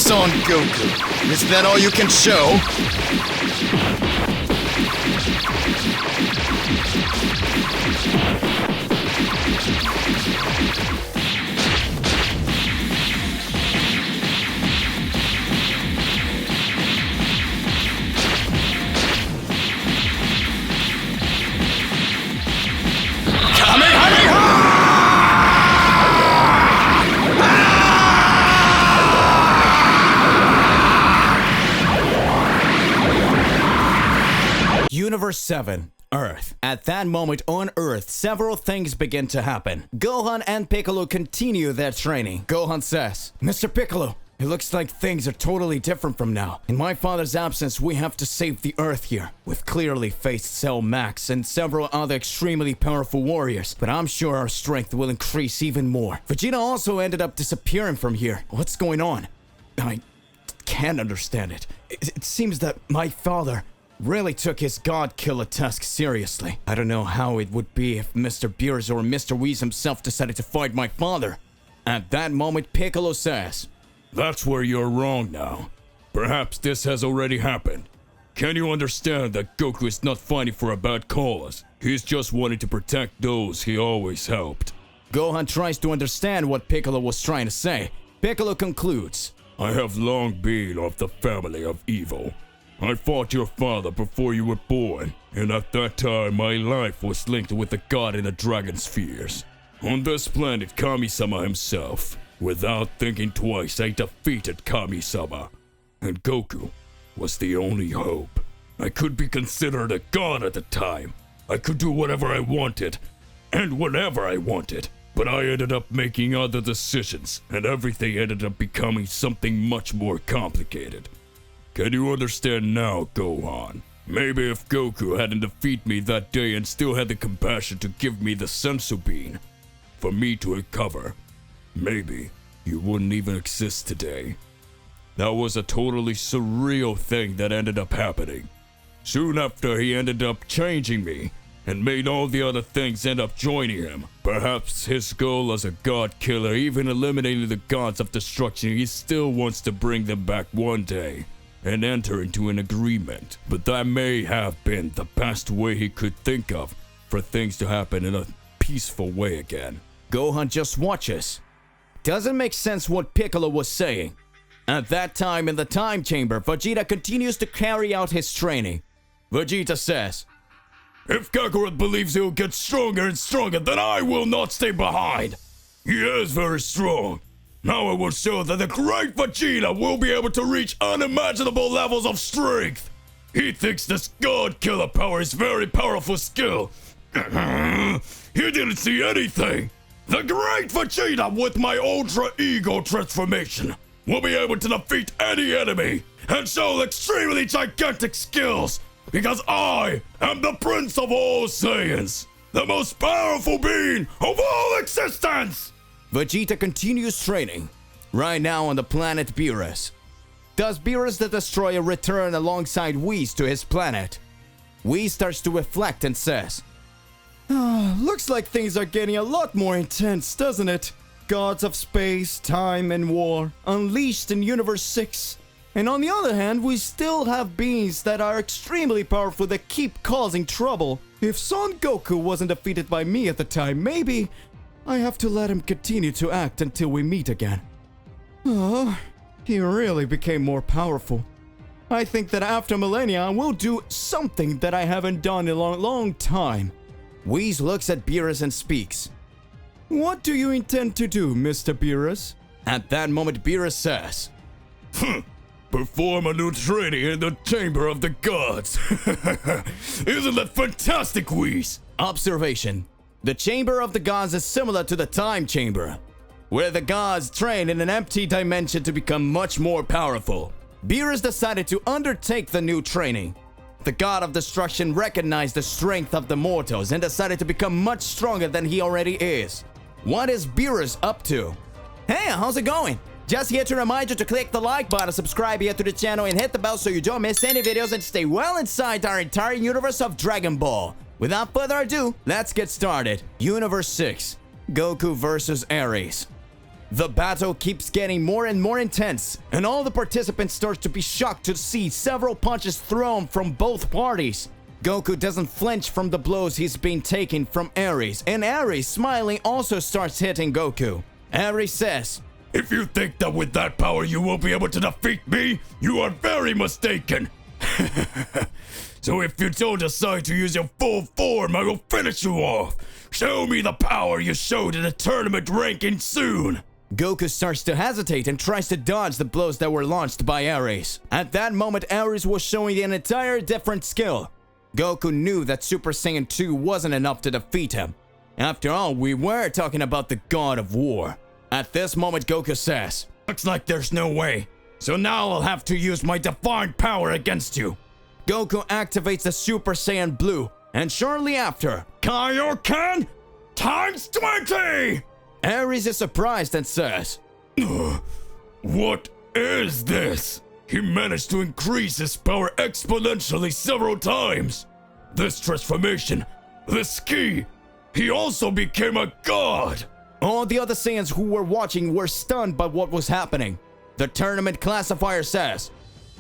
Son Goku. Is that all you can show? Universe 7, Earth. At that moment on Earth, several things begin to happen. Gohan and Piccolo continue their training. Gohan says, Mr. Piccolo, it looks like things are totally different from now. In my father's absence, we have to save the Earth here. We've clearly faced Cell Max and several other extremely powerful warriors, but I'm sure our strength will increase even more. Vegeta also ended up disappearing from here. What's going on? I can't understand it. It seems that my father really took his God Killer task seriously. I don't know how it would be if Mr. Beerus or Mr. Whis himself decided to fight my father. At that moment, Piccolo says, That's where you're wrong now. Perhaps this has already happened. Can you understand that Goku is not fighting for a bad cause? He's just wanting to protect those he always helped. Gohan tries to understand what Piccolo was trying to say. Piccolo concludes, I have long been of the family of evil. I fought your father before you were born, and at that time my life was linked with the god in the dragon spheres. On this planet, Kami-sama himself. Without thinking twice, I defeated Kami-sama. And Goku was the only hope. I could be considered a god at the time. I could do whatever I wanted, and whenever I wanted. But I ended up making other decisions, and everything ended up becoming something much more complicated. Can you understand now, Gohan? Maybe if Goku hadn't defeated me that day and still had the compassion to give me the Senzu Bean for me to recover, maybe you wouldn't even exist today. That was a totally surreal thing that ended up happening. Soon after, he ended up changing me and made all the other things end up joining him. Perhaps his goal as a god killer, even eliminating the gods of destruction, he still wants to bring them back one day and enter into an agreement. But that may have been the best way he could think of for things to happen in a peaceful way again. Gohan just watches. Doesn't make sense what Piccolo was saying. At that time in the time chamber, Vegeta continues to carry out his training. Vegeta says, If Kakarot believes he'll get stronger and stronger, then I will not stay behind. He is very strong. Now I will show that the great Vegeta will be able to reach unimaginable levels of strength. He thinks this God Killer power is very powerful skill. He didn't see anything. The great Vegeta with my Ultra Ego transformation will be able to defeat any enemy and show extremely gigantic skills because I am the Prince of all Saiyans, the most powerful being of all existence. Vegeta continues training, right now on the planet Beerus. Does Beerus the Destroyer return alongside Whis to his planet? Whis starts to reflect and says, looks like things are getting a lot more intense, doesn't it? Gods of space, time, and war, unleashed in Universe 6. And on the other hand, we still have beings that are extremely powerful that keep causing trouble. If Son Goku wasn't defeated by me at the time, maybe I have to let him continue to act until we meet again. Oh, he really became more powerful. I think that after millennia, I will do something that I haven't done in a long time. Whis looks at Beerus and speaks. What do you intend to do, Mr. Beerus? At that moment, Beerus says, Perform a new training in the Chamber of the Gods. Isn't that fantastic, Whis? Observation. The Chamber of the Gods is similar to the Time Chamber, where the gods train in an empty dimension to become much more powerful. Beerus decided to undertake the new training. The God of Destruction recognized the strength of the mortals and decided to become much stronger than he already is. What is Beerus up to? Hey, how's it going? Just here to remind you to click the like button, subscribe here to the channel, and hit the bell so you don't miss any videos and stay well inside our entire universe of Dragon Ball. Without further ado, let's get started. Universe 6, Goku vs. Ares. The battle keeps getting more and more intense, and all the participants start to be shocked to see several punches thrown from both parties. Goku doesn't flinch from the blows he's been taking from Ares, and Ares, smiling, also starts hitting Goku. Ares says, If you think that with that power you will be able to defeat me, you are very mistaken. So if you don't decide to use your full form, I will finish you off. Show me the power you showed in the tournament ranking soon. Goku starts to hesitate and tries to dodge the blows that were launched by Ares. At that moment, Ares was showing an entire different skill. Goku knew that Super Saiyan 2 wasn't enough to defeat him. After all, we were talking about the God of War. At this moment, Goku says, Looks like there's no way. So now I'll have to use my divine power against you. Goku activates the Super Saiyan Blue, and shortly after, Kaioken times 20! Ares is surprised and says, What is this? He managed to increase his power exponentially several times. This transformation, this ki, he also became a god. All the other Saiyans who were watching were stunned by what was happening. The tournament classifier says,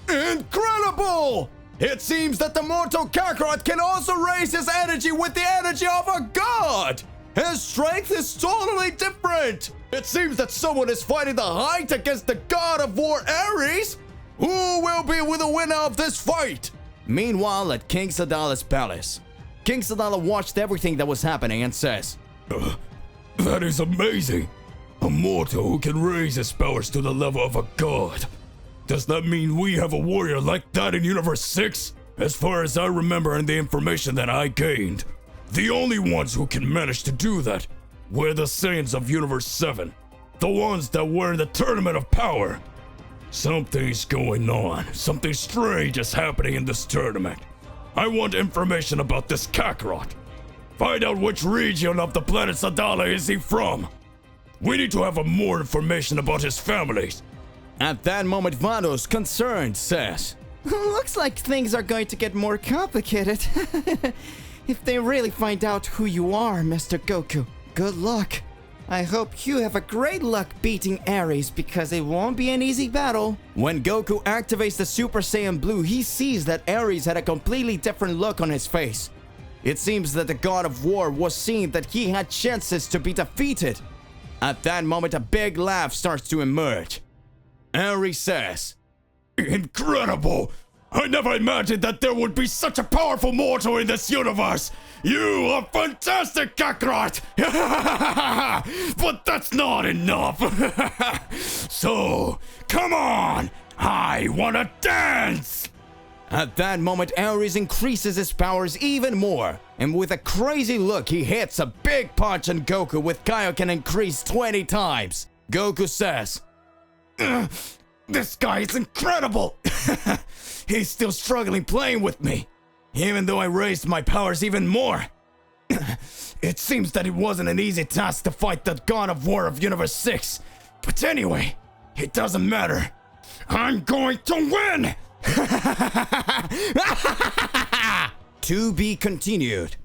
Incredible! It seems that the mortal Kakarot can also raise his energy with the energy of a god! His strength is totally different! It seems that someone is fighting the height against the God of War Ares! Who will be the winner of this fight? Meanwhile, at King Sadala's palace, King Sadala watched everything that was happening and says, That is amazing! A mortal who can raise his powers to the level of a god. Does that mean we have a warrior like that in Universe 6? As far as I remember and the information that I gained, the only ones who can manage to do that were the Saiyans of Universe 7. The ones that were in the Tournament of Power. Something's going on. Something strange is happening in this tournament. I want information about this Kakarot. Find out which region of the planet Sadala is he from. We need to have more information about his families. At that moment, Vados, concerned, says, Looks like things are going to get more complicated. If they really find out who you are, Mr. Goku, good luck. I hope you have a great luck beating Ares because it won't be an easy battle. When Goku activates the Super Saiyan Blue, he sees that Ares had a completely different look on his face. It seems that the God of War was seeing that he had chances to be defeated. At that moment, a big laugh starts to emerge. Ares says, Incredible! I never imagined that there would be such a powerful mortal in this universe! You are fantastic, Kakarot! But that's not enough! So, come on! I wanna dance! At that moment, Ares increases his powers even more, and with a crazy look, he hits a big punch on Goku with Kaioken increased 20 times. Goku says, This guy is incredible! He's still struggling playing with me, even though I raised my powers even more. It seems that it wasn't an easy task to fight the God of War of Universe 6. But anyway, it doesn't matter. I'm going to win! To be continued.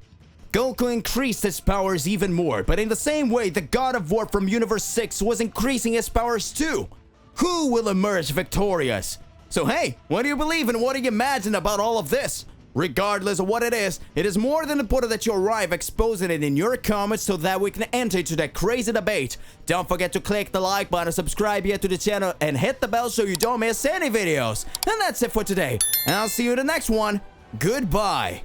Goku increased his powers even more, but in the same way, the God of War from Universe 6 was increasing his powers too. Who will emerge victorious? So hey, what do you believe and what do you imagine about all of this? Regardless of what it is more than important that you arrive exposing it in your comments so that we can enter into that crazy debate. Don't forget to click the like button, subscribe here to the channel, and hit the bell so you don't miss any videos. And that's it for today. And I'll see you in the next one. Goodbye.